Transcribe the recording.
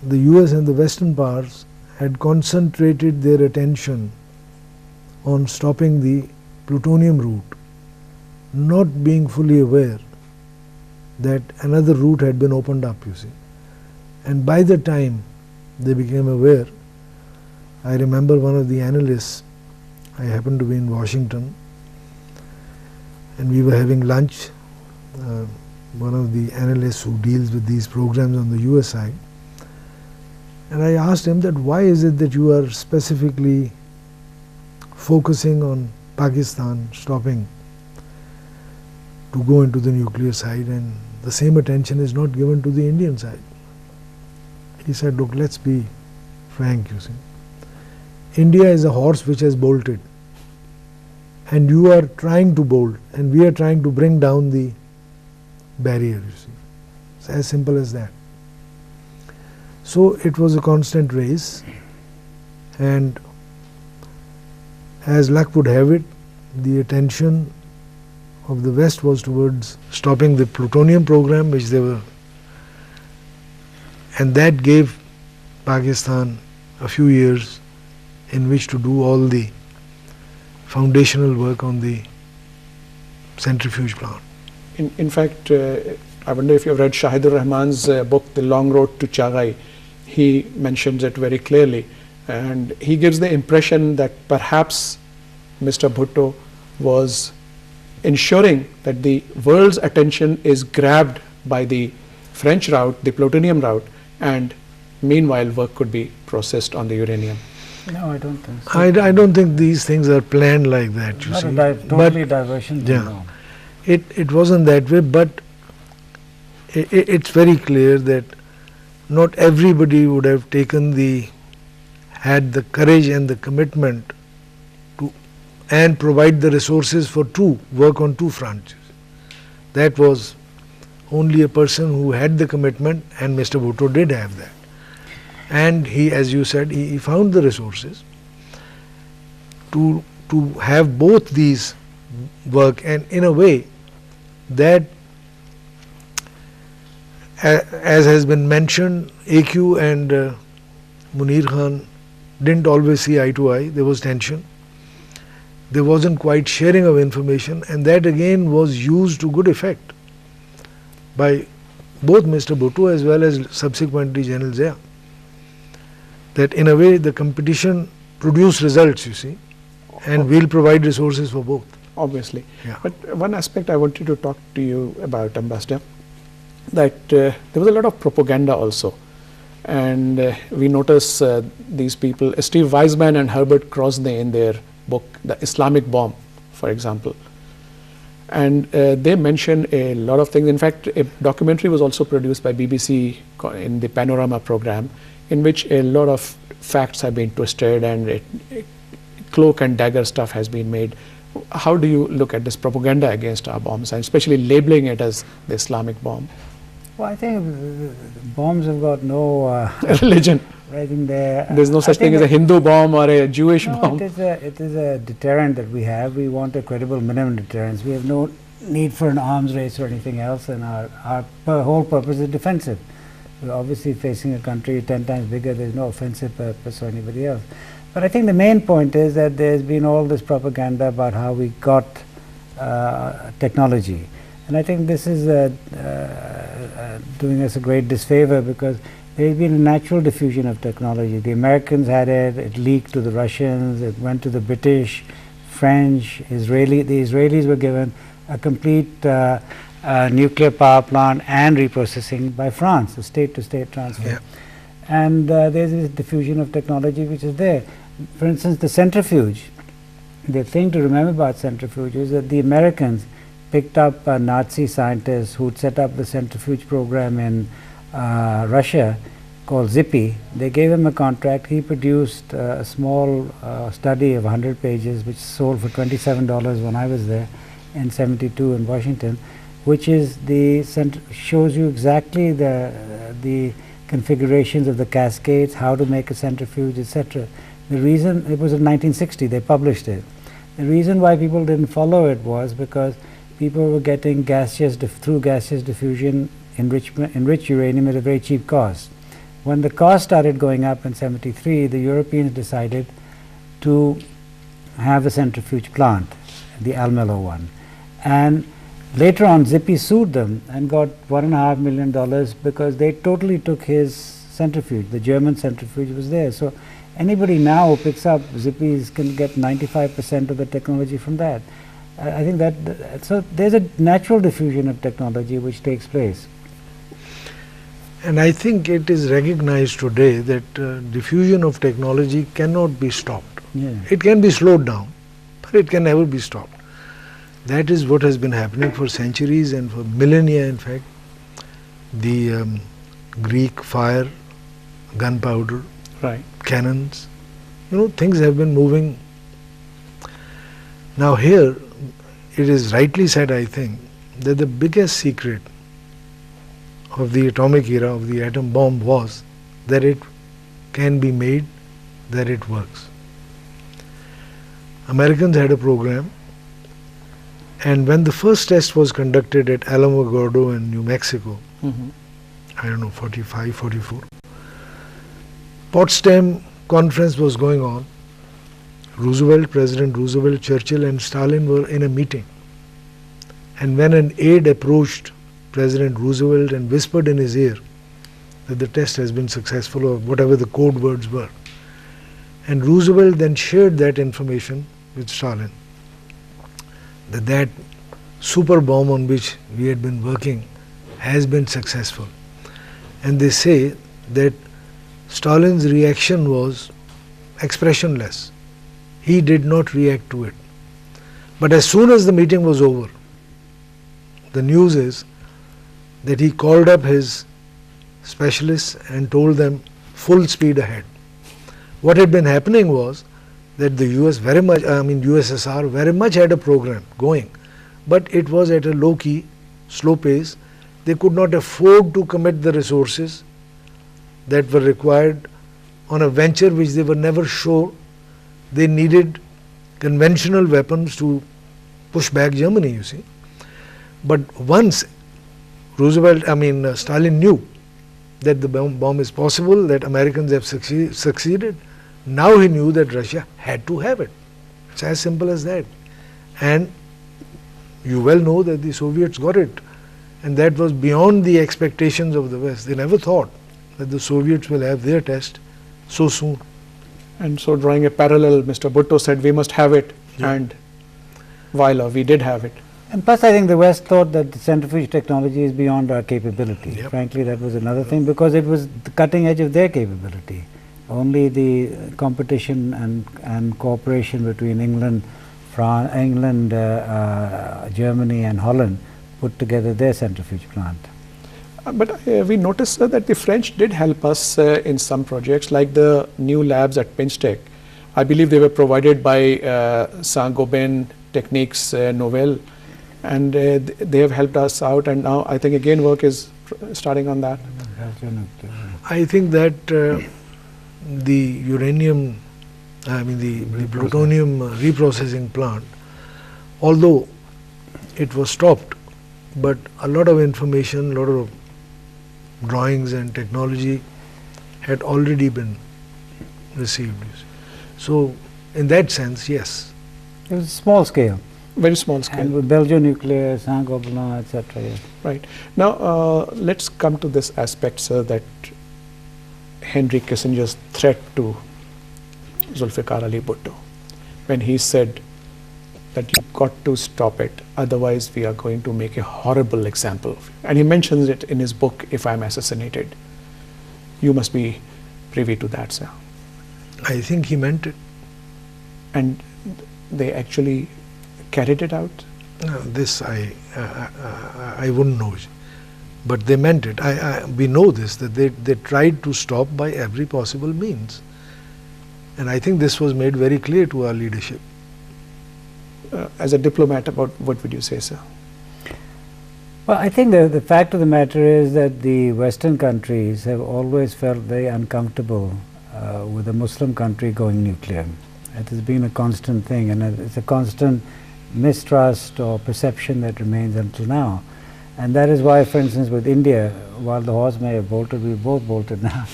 the US and the Western powers had concentrated their attention on stopping the plutonium route, not being fully aware that another route had been opened up, you see. And by the time they became aware, I remember one of the analysts, I happened to be in Washington, and we were having lunch, one of the analysts who deals with these programs on the US side, and I asked him that why is it that you are specifically focusing on Pakistan stopping to go into the nuclear side, and the same attention is not given to the Indian side. He said, look, let's be frank, you see. India is a horse which has bolted, and you are trying to bolt, and we are trying to bring down the barrier, you see. It's as simple as that. So it was a constant race, and as luck would have it, the attention of the West was towards stopping the plutonium program, which they were, and that gave Pakistan a few years in which to do all the foundational work on the centrifuge plant. In fact, I wonder if you have read Shahidur Rahman's book, The Long Road to Chagai. He mentions it very clearly, and he gives the impression that perhaps Mr. Bhutto was ensuring that the world's attention is grabbed by the French route, the plutonium route, and meanwhile work could be processed on the uranium. No, I don't think so. I don't think these things are planned like that, you Not see. totally diversion. Yeah, No. it wasn't that way, but it's very clear that not everybody would have had the courage and the commitment to and provide the resources for work on two fronts. That was only a person who had the commitment, and Mr. Bhutto did have that. And he, as you said, he found the resources to have both these work, and in a way that, as has been mentioned, AQ and Munir Khan didn't always see eye to eye. There was tension. There wasn't quite sharing of information, and that again was used to good effect by both Mr. Bhutto as well as subsequently General Zia. That in a way the competition produced results, you see, and we'll provide resources for both. Obviously. Yeah. But one aspect I wanted to talk to you about, Ambassador, that there was a lot of propaganda also, and we notice these people, Steve Weisman and Herbert Crosney, in their book The Islamic Bomb, for example, and they mention a lot of things. In fact, a documentary was also produced by BBC in the Panorama program, in which a lot of facts have been twisted and cloak and dagger stuff has been made. How do you look at this propaganda against our bombs, and especially labeling it as the Islamic bomb? Well, I think bombs have got no religion. Right in there. There's no such thing as a Hindu bomb or a Jewish bomb. It is a deterrent that we have. We want a credible minimum deterrence. We have no need for an arms race or anything else, and our whole purpose is defensive. We're obviously facing a country 10 times bigger. There's no offensive purpose or anybody else. But I think the main point is that there's been all this propaganda about how we got technology. And I think this is doing us a great disfavor, because there's been a natural diffusion of technology. The Americans had it, it leaked to the Russians, it went to the British, French, Israeli. The Israelis were given a complete nuclear power plant and reprocessing by France, a state-to-state transfer. Yeah. And there's this diffusion of technology which is there. For instance, the centrifuge. The thing to remember about centrifuge is that the Americans picked up Nazi scientists who'd set up the centrifuge program in Russia called Zippy. They gave him a contract. He produced a small study of 100 pages which sold for $27 when I was there in '72 in Washington, which is shows you exactly the configurations of the cascades, how to make a centrifuge, etc. The reason, it was in 1960, they published it. The reason why people didn't follow it was because people were getting through gaseous diffusion enriched uranium at a very cheap cost. When the cost started going up in 73, the Europeans decided to have a centrifuge plant, the Almelo one. And later on, Zippy sued them and got $1.5 million because they totally took his centrifuge. The German centrifuge was there. So anybody now who picks up Zippy's can get 95% of the technology from that. I think that, so there's a natural diffusion of technology which takes place. And I think it is recognized today that diffusion of technology cannot be stopped. Yeah. It can be slowed down, but it can never be stopped. That is what has been happening for centuries and for millennia, in fact. The Greek fire, gunpowder, Right. cannons, things have been moving. Now here, it is rightly said, I think, that the biggest secret of the atomic era, of the atom bomb, was that it can be made, that it works. Americans had a program, and when the first test was conducted at Alamogordo in New Mexico, I don't know, 45, 44, Potsdam conference was going on. Roosevelt, President Roosevelt, Churchill and Stalin were in a meeting. And when an aide approached President Roosevelt and whispered in his ear that the test has been successful, or whatever the code words were, and Roosevelt then shared that information with Stalin, that super bomb on which we had been working has been successful. And they say that Stalin's reaction was expressionless. He did not react to it. But as soon as the meeting was over, the news is that he called up his specialists and told them full speed ahead. What had been happening was that the USSR very much had a program going, but it was at a low key, slow pace. They could not afford to commit the resources that were required on a venture which they were never sure. They needed conventional weapons to push back Germany, you see. But once Stalin knew that the bomb is possible, that Americans have succeeded, now he knew that Russia had to have it. It's as simple as that. And you well know that the Soviets got it, and that was beyond the expectations of the West. They never thought that the Soviets will have their test so soon. And so, drawing a parallel, Mr. Bhutto said we must have it, Yeah. and voila, we did have it. And plus, I think the West thought that the centrifuge technology is beyond our capability. Yep. Frankly, that was another thing, because it was the cutting edge of their capability. Only the competition and cooperation between England, Germany and Holland put together their centrifuge plant. But we noticed that the French did help us in some projects, like the new labs at Pinchtech. I believe they were provided by Saint-Gobain Techniques Nouvelle, and they have helped us out, and now I think again work is starting on that. I think that the uranium, the plutonium reprocessing plant, although it was stopped, but a lot of information, a lot of drawings and technology had already been received. So in that sense, yes. It was small scale. Very small scale. And with Belgian nuclear, Saint-Gobain, etc. Yes. Right. Now, let's come to this aspect, sir, that Henry Kissinger's threat to Zulfiqar Ali Bhutto, when he said that you've got to stop it, otherwise we are going to make a horrible example of you. And he mentions it in his book, If I'm Assassinated. You must be privy to that, sir. I think he meant it. And they actually carried it out? This I wouldn't know, but they meant it. We know this, that they tried to stop by every possible means, and I think this was made very clear to our leadership. As a diplomat, about what would you say, sir? Well, I think the fact of the matter is that the Western countries have always felt very uncomfortable with a Muslim country going nuclear. It has been a constant thing, and it's a constant mistrust or perception that remains until now. And that is why, for instance, with India, while the horse may have bolted, we both bolted now.